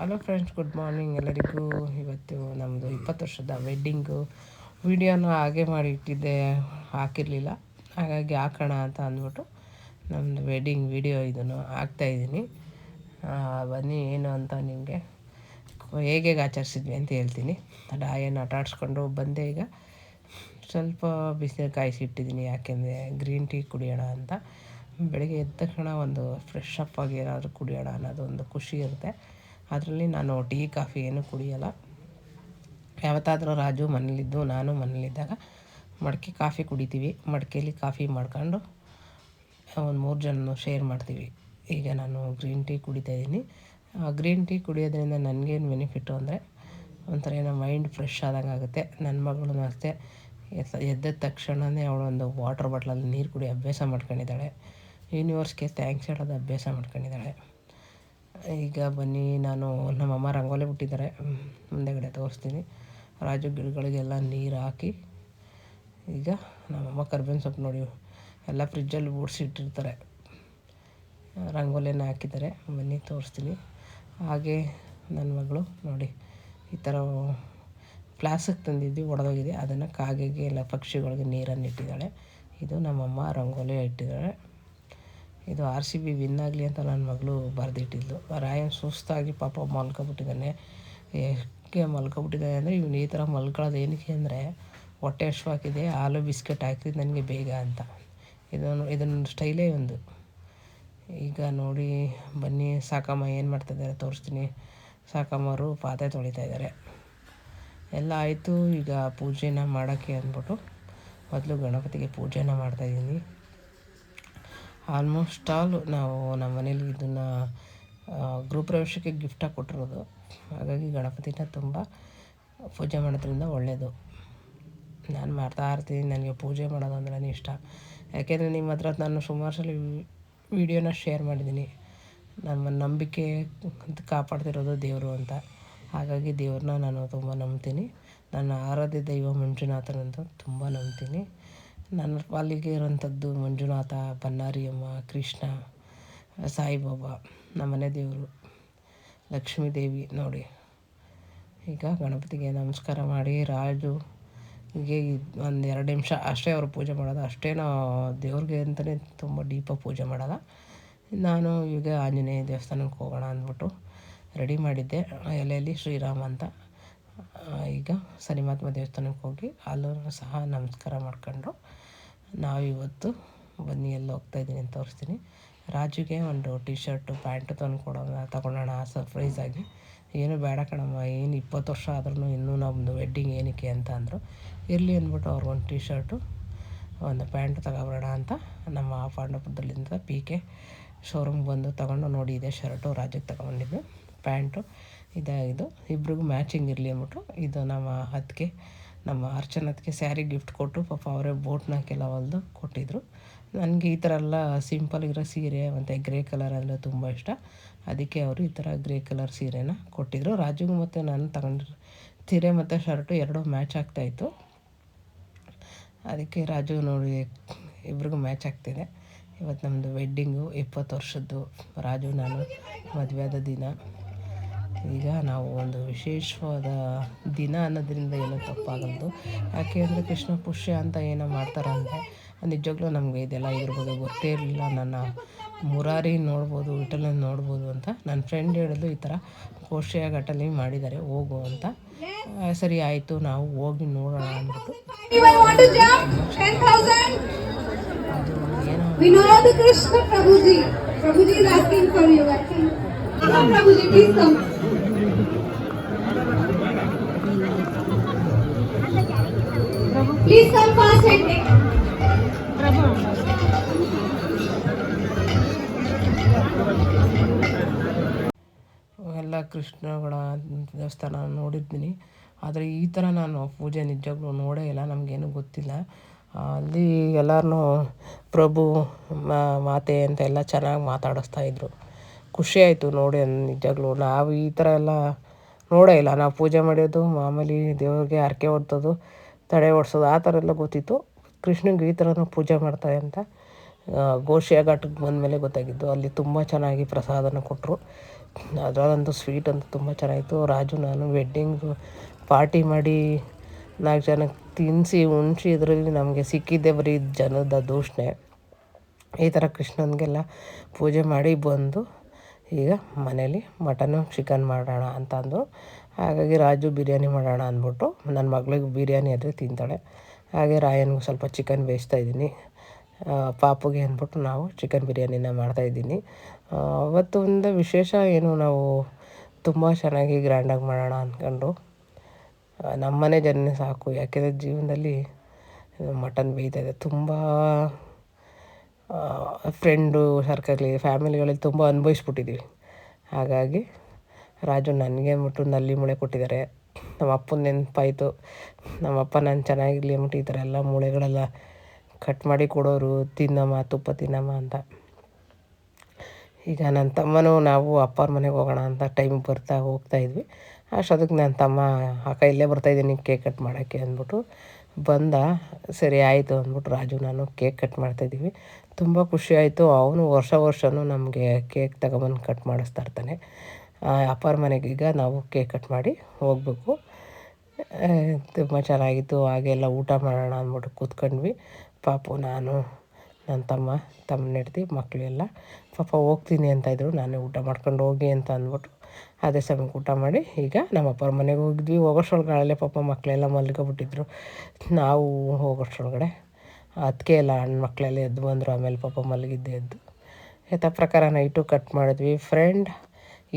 Hello friends, good morning ಎಲ್ಲರಿಗೂ. ಇವತ್ತು ನಮ್ಮದು 20 ವರ್ಷದ ವೆಡ್ಡಿಂಗು ವಿಡಿಯೋನ ಹಾಗೆ ಮಾಡಿ ಇಟ್ಟಿದ್ದೆ, ಹಾಕಿರಲಿಲ್ಲ. ಹಾಗಾಗಿ ಹಾಕೋಣ ಅಂತ ಅಂದ್ಬಿಟ್ಟು ನಮ್ಮದು ವೆಡ್ಡಿಂಗ್ ವಿಡಿಯೋ ಇದನ್ನು ಹಾಕ್ತಾಯಿದ್ದೀನಿ. ಬನ್ನಿ, ಏನು ಅಂತ ನಿಮಗೆ ಹೇಗೆ ಆಚರಿಸಿದ್ವಿ ಅಂತ ಹೇಳ್ತೀನಿ. ಡಾಯನ್ನು ಆಟ ಆಡಿಸ್ಕೊಂಡು ಬಂದೆ. ಈಗ ಸ್ವಲ್ಪ ಬಿಸಿನೀರು ಕಾಯಿಸಿಟ್ಟಿದ್ದೀನಿ, ಯಾಕೆಂದರೆ ಗ್ರೀನ್ ಟೀ ಕುಡಿಯೋಣ ಅಂತ. ಬೆಳಗ್ಗೆ ಎದ್ದ ತಕ್ಷಣ ಒಂದು ಫ್ರೆಶ್ ಅಪ್ ಆಗಿ ಏನಾದರೂ ಕುಡಿಯೋಣ ಅನ್ನೋದೊಂದು ಖುಷಿ ಇರುತ್ತೆ. ಅದರಲ್ಲಿ ನಾನು ಟೀ ಕಾಫಿ ಏನೂ ಕುಡಿಯೋಲ್ಲ. ಯಾವತ್ತಾದರೂ ರಾಜು ಮನೇಲಿದ್ದು ನಾನು ಮನೇಲಿದ್ದಾಗ ಮಡಕೆ ಕಾಫಿ ಕುಡಿತೀವಿ. ಮಡಕೆಯಲ್ಲಿ ಕಾಫಿ ಮಾಡ್ಕೊಂಡು ಒಂದು 3 ಜನ ಶೇರ್ ಮಾಡ್ತೀವಿ. ಈಗ ನಾನು ಗ್ರೀನ್ ಟೀ ಕುಡಿತಾಯಿದ್ದೀನಿ. ಗ್ರೀನ್ ಟೀ ಕುಡಿಯೋದ್ರಿಂದ ನನಗೇನು ಬೆನಿಫಿಟ್ಟು ಅಂದರೆ, ಒಂಥರ ಏನೋ ಮೈಂಡ್ ಫ್ರೆಶ್ ಆದಂಗೆ ಆಗುತ್ತೆ. ನನ್ನ ಮಗಳೂ ಅಷ್ಟೇ, ಎದ್ದ ತಕ್ಷಣವೇ ಅವಳೊಂದು ವಾಟರ್ ಬಾಟ್ಲಲ್ಲಿ ನೀರು ಕುಡಿಯೋ ಅಭ್ಯಾಸ ಮಾಡ್ಕೊಂಡಿದ್ದಾಳೆ. ಯೂನಿವರ್ಸ್ಗೆ ಥ್ಯಾಂಕ್ಸ್ ಹೇಳೋದು ಅಭ್ಯಾಸ ಮಾಡ್ಕೊಂಡಿದ್ದಾಳೆ. ಈಗ ಬನ್ನಿ, ನಾನು ನಮ್ಮಮ್ಮ ರಂಗೋಲಿ ಬಿಟ್ಟಿದ್ದಾರೆ, ಮುಂದೆಗಡೆ ತೋರಿಸ್ತೀನಿ. ರಾಜು ಗಿಡಗಳಿಗೆಲ್ಲ ನೀರು ಹಾಕಿ, ಈಗ ನಮ್ಮಮ್ಮ ಕರ್ಬೇವಿನ ಸೊಪ್ಪು ನೋಡಿ ಎಲ್ಲ ಫ್ರಿಜ್ಜಲ್ಲಿ ಬೂಡಿಸಿಟ್ಟಿರ್ತಾರೆ, ರಂಗೋಲಿನ ಹಾಕಿದ್ದಾರೆ. ಬನ್ನಿ ತೋರಿಸ್ತೀನಿ. ಹಾಗೆ ನನ್ನ ಮಗಳು ನೋಡಿ, ಈ ಥರ ಪ್ಲಾಸ್ಟಿಕ್ ತಂದಿದ್ವಿ, ಒಡೆದೋಗಿದೆ. ಅದನ್ನು ಕಾಗೆಗೆ ಎಲ್ಲ ಪಕ್ಷಿಗಳಿಗೆ ನೀರನ್ನು ಇಟ್ಟಿದ್ದಾಳೆ. ಇದು ನಮ್ಮಮ್ಮ ರಂಗೋಲಿ ಇಟ್ಟಿದ್ದಾಳೆ. ಇದು RCB ವಿನ್ ಆಗಲಿ ಅಂತ ನನ್ನ ಮಗಳು ಬರೆದಿಟ್ಟಿದ್ಲು. ರಾಯನ್ ಸುಸ್ತಾಗಿ ಪಾಪ ಮಲ್ಕೊಬಿಟ್ಟಿದ್ದಾನೆ. ಹೇಗೆ ಮಲ್ಕೊಬಿಟ್ಟಿದ್ದಾನೆ ಅಂದರೆ, ಇವನು ಈ ಥರ ಮಲ್ಕೊಳ್ಳೋದು ಏನಕ್ಕೆ ಅಂದರೆ, ಹೊಟ್ಟೆ ಹಶ್ವಾಗಿದೆ, ಹಾಲು ಬಿಸ್ಕೆಟ್ ಹಾಕ್ತಿದ್ದು ನನಗೆ ಬೇಗ ಅಂತ. ಇದನ್ನು ಸ್ಟೈಲೇ ಒಂದು. ಈಗ ನೋಡಿ ಬನ್ನಿ, ಸಾಕಮ್ಮ ಏನು ಮಾಡ್ತಾಯಿದ್ದಾರೆ ತೋರಿಸ್ತೀನಿ. ಸಾಕಮ್ಮವರು ಪಾತ್ರೆ ತೊಳಿತಾ ಇದ್ದಾರೆ. ಎಲ್ಲ ಆಯಿತು. ಈಗ ಪೂಜೆನ ಮಾಡೋಕ್ಕೆ ಅಂದ್ಬಿಟ್ಟು ಮೊದಲು ಗಣಪತಿಗೆ ಪೂಜೆನ ಮಾಡ್ತಾಯಿದ್ದೀನಿ. ಆಲ್ಮೋಸ್ಟ್ ಆಲ್ ನಾವು ನಮ್ಮ ಮನೇಲಿ ಇದನ್ನು ಗೃಹಪ್ರವೇಶಕ್ಕೆ ಗಿಫ್ಟಾಗಿ ಕೊಟ್ಟಿರೋದು. ಹಾಗಾಗಿ ಗಣಪತಿನ ತುಂಬ ಪೂಜೆ ಮಾಡೋದ್ರಿಂದ ಒಳ್ಳೆಯದು. ನಾನು ಮಾಡ್ತಾಯಿರ್ತೀನಿ, ನನಗೆ ಪೂಜೆ ಮಾಡೋದು ಅಂದ್ರೆ ಇಷ್ಟ. ಯಾಕೆಂದರೆ ನಿಮ್ಮ ಹತ್ರ ನಾನು ಸುಮಾರು ಸಲ ವಿಡಿಯೋನ ಶೇರ್ ಮಾಡಿದ್ದೀನಿ. ನಮ್ಮ ನಂಬಿಕೆ ಕಾಪಾಡ್ತಿರೋದು ದೇವರು ಅಂತ. ಹಾಗಾಗಿ ದೇವ್ರನ್ನ ನಾನು ತುಂಬ ನಂಬ್ತೀನಿ. ನನ್ನ ಆರಾಧ್ಯ ದೈವ ಮಂಜುನಾಥನಂತ ತುಂಬ ನಂಬ್ತೀನಿ. ನನ್ನ ಪಾಲಿಗೆ ಇರೋಂಥದ್ದು ಮಂಜುನಾಥ, ಬನ್ನಾರಿಯಮ್ಮ, ಕೃಷ್ಣ, ಸಾಯಿಬಾಬಾ, ನಮ್ಮನೆ ದೇವರು ಲಕ್ಷ್ಮೀ ದೇವಿ. ನೋಡಿ, ಈಗ ಗಣಪತಿಗೆ ನಮಸ್ಕಾರ ಮಾಡಿ ರಾಜುಗೆ ಒಂದು 2 ನಿಮಿಷ ಅಷ್ಟೇ ಅವರು ಪೂಜೆ ಮಾಡೋದು. ಅಷ್ಟೇನೋ ದೇವ್ರಿಗೆ ಅಂತಲೇ ತುಂಬ ಡೀಪಾಗಿ ಪೂಜೆ ಮಾಡೋಲ್ಲ. ನಾನು ಈಗ ಆಂಜನೇಯ ದೇವಸ್ಥಾನಕ್ಕೆ ಹೋಗೋಣ ಅಂದ್ಬಿಟ್ಟು ರೆಡಿ ಮಾಡಿದ್ದೆ. ಎಲೆಯಲ್ಲಿ ಶ್ರೀರಾಮ ಅಂತ. ಈಗ ಸನಿಮಾತ್ಮ ದೇವಸ್ಥಾನಕ್ಕೆ ಹೋಗಿ ಅಲ್ಲೂ ಸಹ ನಮಸ್ಕಾರ ಮಾಡ್ಕೊಂಡು ನಾವಿವತ್ತು ಬನ್ನಿ ಎಲ್ಲಿ ಹೋಗ್ತಾಯಿದ್ದೀನಿ ಅಂತ ತೋರಿಸ್ತೀನಿ. ರಾಜುಗೆ ಒಂದು ಟಿ ಶರ್ಟು ಪ್ಯಾಂಟು ತಗೊಳ್ಳೋಣ ಸರ್ಪ್ರೈಸಾಗಿ. ಏನು ಬೇಡ ಕಣಮ್ಮ, ಏನು 20 ವರ್ಷ ಆದ್ರೂ ಇನ್ನೂ ನಮ್ಮದು ವೆಡ್ಡಿಂಗ್ ಏನಕ್ಕೆ ಅಂತ ಅಂದರು. ಇರಲಿ ಅಂದ್ಬಿಟ್ಟು ಅವ್ರಿಗೊಂದು ಟಿ ಶರ್ಟು ಒಂದು ಪ್ಯಾಂಟು ತಗೊಬರೋಣ ಅಂತ ನಮ್ಮ ಪಾಂಡವಪುರದಲ್ಲಿಂದ PK ಶೋರೂಮ್ಗೆ ಬಂದು ತಗೊಂಡು ನೋಡಿ, ಇದೆ ಶರ್ಟು ರಾಜಕ್ಕೆ ತಗೊಂಡಿದ್ದು. ಪ್ಯಾಂಟು ಇದು ಇಬ್ರಿಗೂ ಮ್ಯಾಚಿಂಗ್ ಇರಲಿ ಅಂದ್ಬಿಟ್ಟು ಇದು ನಮ್ಮ ಅರ್ಚನತ್ಗೆ ಸ್ಯಾರಿ ಗಿಫ್ಟ್ ಕೊಟ್ಟು, ಪಾಪ ಅವರೇ ಬೋಟ್ನಾಕೆಲ್ಲ ಹೊಲ್ದು ಕೊಟ್ಟಿದ್ದರು. ನನಗೆ ಈ ಥರ ಎಲ್ಲ ಸಿಂಪಲ್ ಇರೋ ಸೀರೆ ಮತ್ತು ಗ್ರೇ ಕಲರ್ ಅಂದರೆ ತುಂಬ ಇಷ್ಟ. ಅದಕ್ಕೆ ಅವರು ಈ ಥರ ಗ್ರೇ ಕಲರ್ ಸೀರೆನ ಕೊಟ್ಟಿದ್ದರು. ರಾಜುಗೂ ಮತ್ತು ನಾನು ತಗೊಂಡಿರೋ ಸೀರೆ ಮತ್ತು ಶರ್ಟು ಎರಡೂ ಮ್ಯಾಚ್ ಆಗ್ತಾಯಿತ್ತು. ಅದಕ್ಕೆ ರಾಜು ನೋಡಿ ಇಬ್ರಿಗೂ ಮ್ಯಾಚ್ ಆಗ್ತಿದೆ. ಇವತ್ತು ನಮ್ಮದು ವೆಡ್ಡಿಂಗು 20 ವರ್ಷದ್ದು, ರಾಜು ನಾನು ಮದುವೆ ಆದ ದಿನ. ಈಗ ನಾವು ಒಂದು ವಿಶೇಷವಾದ ದಿನ ಅನ್ನೋದ್ರಿಂದ ಏನೋ ತಪ್ಪಾಗಲ್ದು. ಯಾಕೆ ಅಂದರೆ ಕೃಷ್ಣ ಪುಷ್ಯ ಅಂತ ಏನೋ ಮಾಡ್ತಾರೆ ಅಂದರೆ, ನಿಜವಾಗ್ಲೂ ನಮಗೆ ಇದೆಲ್ಲ ಇದ್ರ ಬಗ್ಗೆ ಗೊತ್ತೇ ಇರಲಿಲ್ಲ. ನನ್ನ ಮುರಾರಿ ನೋಡ್ಬೋದು, ವಿಠಲನ ನೋಡ್ಬೋದು ಅಂತ ನನ್ನ ಫ್ರೆಂಡ್ ಹೇಳಿದ್ಲು, ಈ ಥರ ಕೋಶಿಯ ಘಟ್ಟಲ್ಲಿ ಮಾಡಿದ್ದಾರೆ, ಹೋಗು ಅಂತ. ಸರಿ ಆಯಿತು, ನಾವು ಹೋಗಿ ನೋಡೋಣ ಅಂದ್ಬಿಟ್ಟು Please come fast and take. ಎಲ್ಲ ಕೃಷ್ಣಗಳ ದೇವಸ್ಥಾನ ನೋಡಿದ್ದೀನಿ. ಆದರೆ ಈ ಥರ ನಾನು ಪೂಜೆ ನಿಜವಾಗ್ಲೂ ನೋಡೇ ಇಲ್ಲ, ನಮಗೇನು ಗೊತ್ತಿಲ್ಲ. ಅಲ್ಲಿ ಎಲ್ಲರನ್ನೂ ಪ್ರಭು ಮಾತೆ ಅಂತ ಎಲ್ಲ ಚೆನ್ನಾಗಿ ಮಾತಾಡಿಸ್ತಾಯಿದ್ರು. ಖುಷಿಯಾಯಿತು ನೋಡಿ. ನಿಜವಾಗ್ಲೂ ನಾವು ಈ ಥರ ಎಲ್ಲ ನೋಡೇ ಇಲ್ಲ. ನಾವು ಪೂಜೆ ಮಾಡೋದು ಮಾಮೂಲಿ, ದೇವ್ರಿಗೆ ಹರಕೆ ಹೊಡ್ಸೋದು, ತಡೆ ಓಡಿಸೋದು, ಆ ಥರ ಎಲ್ಲ ಗೊತ್ತಿತ್ತು. ಕೃಷ್ಣಂಗೆ ಈ ಥರನೂ ಪೂಜೆ ಮಾಡ್ತಾರೆ ಅಂತ ಗೋಶಿಯ ಘಾಟಕ್ಕೆ ಬಂದಮೇಲೆ ಗೊತ್ತಾಗಿದ್ದು. ಅಲ್ಲಿ ತುಂಬ ಚೆನ್ನಾಗಿ ಪ್ರಸಾದನ ಕೊಟ್ಟರು. ಅದರಲ್ಲಂತೂ ಸ್ವೀಟ್ ಅಂತೂ ತುಂಬ ಚೆನ್ನಾಗಿತ್ತು. ರಾಜು ನಾನು ವೆಡ್ಡಿಂಗು ಪಾರ್ಟಿ ಮಾಡಿ 4 ಜನಕ್ಕೆ ತಿನ್ನಿಸಿ ಉಣಿಸಿ ಇದರಲ್ಲಿ ನಮಗೆ ಸಿಕ್ಕಿದ್ದೆ ಬರೀ ಜನದ ದೂಷಣೆ. ಈ ಥರ ಕೃಷ್ಣನಿಗೆಲ್ಲ ಪೂಜೆ ಮಾಡಿ ಬಂದು ಈಗ ಮನೇಲಿ ಮಟನು ಚಿಕನ್ ಮಾಡೋಣ ಅಂತ ಅಂದರು. ಹಾಗಾಗಿ ರಾಜು ಬಿರಿಯಾನಿ ಮಾಡೋಣ ಅಂದ್ಬಿಟ್ಟು, ನನ್ನ ಮಗಳಿಗೆ ಬಿರಿಯಾನಿ ಆದರೆ ತಿಂತಾಳೆ, ಹಾಗೆ ರಾಯನಿಗೂ ಸ್ವಲ್ಪ ಚಿಕನ್ ಬೇಯಿಸ್ತಾಯಿದ್ದೀನಿ. ಪಾಪುಗೆ ಅಂದ್ಬಿಟ್ಟು ನಾವು ಚಿಕನ್ ಬಿರಿಯಾನಿನ ಮಾಡ್ತಾಯಿದ್ದೀನಿ. ಅವತ್ತೊಂದು ವಿಶೇಷ ಏನು, ನಾವು ತುಂಬ ಚೆನ್ನಾಗಿ ಗ್ರ್ಯಾಂಡಾಗಿ ಮಾಡೋಣ ಅಂದ್ಕೊಂಡು ನಮ್ಮನೆ ಜನನೇ ಸಾಕು, ಯಾಕೆಂದರೆ ಜೀವನದಲ್ಲಿ ಮಟನ್ ಬೇಯ್ತಾಯಿದೆ. ತುಂಬ ಫ್ರೆಂಡು ಸರ್ಕಲ್ಲಿ ಫ್ಯಾಮಿಲಿಗಳಲ್ಲಿ ತುಂಬ ಅನುಭವಿಸ್ಬಿಟ್ಟಿದ್ದೀವಿ. ಹಾಗಾಗಿ ರಾಜು ನನಗೆ ಅಂದ್ಬಿಟ್ಟು ನಲ್ಲಿ ಮೂಳೆ ಕೊಟ್ಟಿದ್ದಾರೆ. ನಮ್ಮ ಅಪ್ಪನ ನೆನಪಾಯಿತು, ನಮ್ಮಪ್ಪ ನಾನು ಚೆನ್ನಾಗಿರಲಿ ಅಂದ್ಬಿಟ್ಟು ಈ ಥರ ಎಲ್ಲ ಮೂಳೆಗಳೆಲ್ಲ ಕಟ್ ಮಾಡಿ ಕೊಡೋರು, ತಿನ್ನಮ್ಮ ತುಪ್ಪ ತಿನ್ನಮ್ಮ ಅಂತ. ಈಗ ನನ್ನ ತಮ್ಮನೂ ನಾವು ಅಪ್ಪವ್ರ ಮನೆಗೆ ಹೋಗೋಣ ಅಂತ ಟೈಮಿಗೆ ಹೋಗ್ತಾಯಿದ್ವಿ. ಅಷ್ಟೊತ್ತಿಗೆ ನನ್ನ ತಮ್ಮ ಅಕ್ಕ ಇಲ್ಲೇ ಬರ್ತಾಯಿದ್ದೀನಿ ಕೇಕ್ ಕಟ್ ಮಾಡೋಕ್ಕೆ ಅಂದ್ಬಿಟ್ಟು ಬಂದ. ಸರಿ ಆಯಿತು ಅಂದ್ಬಿಟ್ಟು ರಾಜು ನಾನು ಕೇಕ್ ಕಟ್ ಮಾಡ್ತಾಯಿದ್ದೀವಿ. ತುಂಬ ಖುಷಿ ಆಯಿತು. ಅವನು ವರ್ಷವೂ ನಮಗೆ ಕೇಕ್ ತಗೊಬಂದು ಕಟ್ ಮಾಡಿಸ್ತಾ ಇರ್ತಾನೆ. ಅಪ್ಪರ ಮನೆಗೆ ಈಗ ನಾವು ಕೇಕ್ ಕಟ್ ಮಾಡಿ ಹೋಗಬೇಕು. ತುಂಬ ಚೆನ್ನಾಗಿತ್ತು. ಹಾಗೆಲ್ಲ ಊಟ ಮಾಡೋಣ ಅಂದ್ಬಿಟ್ಟು ಕೂತ್ಕೊಂಡ್ವಿ. ಪಾಪು, ನಾನು, ನನ್ನ ತಮ್ಮ ಹೆಂಡ್ತಿ ಮಕ್ಕಳು ಎಲ್ಲ ಪಾಪ ಹೋಗ್ತೀನಿ ಅಂತಾಯಿದ್ರು. ನಾನೇ ಊಟ ಮಾಡ್ಕೊಂಡು ಹೋಗಿ ಅಂತ ಅಂದ್ಬಿಟ್ಟು ಅದೇ ಸಮಯಕ್ಕೆ ಊಟ ಮಾಡಿ ಈಗ ನಮ್ಮ ಅಪ್ಪರ ಮನೆಗೆ ಹೋಗಿದ್ವಿ. ಹೋಗೋಷ್ಟರೊಳಗಡೆ ಪಾಪ ಮಕ್ಕಳೆಲ್ಲ ಮಲ್ಕೊಬಿಟ್ಟಿದ್ರು. ನಾವು ಹೋಗೋಷ್ಟರೊಳಗಡೆ ಅದಕ್ಕೆ ಎಲ್ಲ ಹಣ್ಣು ಮಕ್ಕಳೆಲ್ಲ ಎದ್ದು ಬಂದರು. ಆಮೇಲೆ ಪಾಪ ಮಲಗಿದ್ದೆ ಎದ್ದು ಯಥಾ ಪ್ರಕಾರ ನೈಟು ಕಟ್ ಮಾಡಿದ್ವಿ. ಫ್ರೆಂಡ್,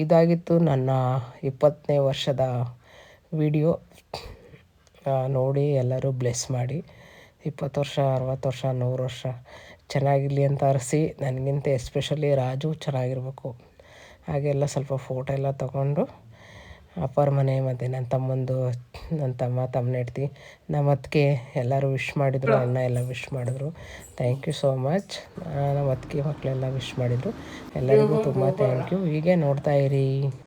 ಇದಾಗಿತ್ತು ನನ್ನ 20ನೇ ವರ್ಷದ ವಿಡಿಯೋ. ನೋಡಿ ಎಲ್ಲರೂ ಬ್ಲೆಸ್ ಮಾಡಿ. 20 ವರ್ಷ, 60 ವರ್ಷ, 100 ವರ್ಷ ಚೆನ್ನಾಗಿರಲಿ ಅಂತ ಅರಸಿ, ನನಗಿಂತ ಎಸ್ಪೆಷಲಿ ರಾಜು ಚೆನ್ನಾಗಿರ್ಬೇಕು. ಹಾಗೆಲ್ಲ ಸ್ವಲ್ಪ ಫೋಟೋ ಎಲ್ಲ ತೊಗೊಂಡು ಅಪ್ಪರ ಮನೆ ಮತ್ತು ನನ್ನ ತಮ್ಮಂದು, ನನ್ನ ತಮ್ಮನ ಹೆಂಡ್ತಿ, ನಮ್ಮ ಅತ್ತಿಗೆ ಎಲ್ಲರೂ ವಿಶ್ ಮಾಡಿದರು. ಅಣ್ಣ ಎಲ್ಲ ವಿಶ್ ಮಾಡಿದ್ರು. Thank you so much. ನಮ್ಮ ಅತ್ತಿಗೆ ಮಕ್ಕಳೆಲ್ಲ ವಿಶ್ ಮಾಡಿದರು. ಎಲ್ಲರಿಗೂ ತುಂಬ ಥ್ಯಾಂಕ್ ಯು. ಹೀಗೆ ನೋಡ್ತಾಯಿರಿ.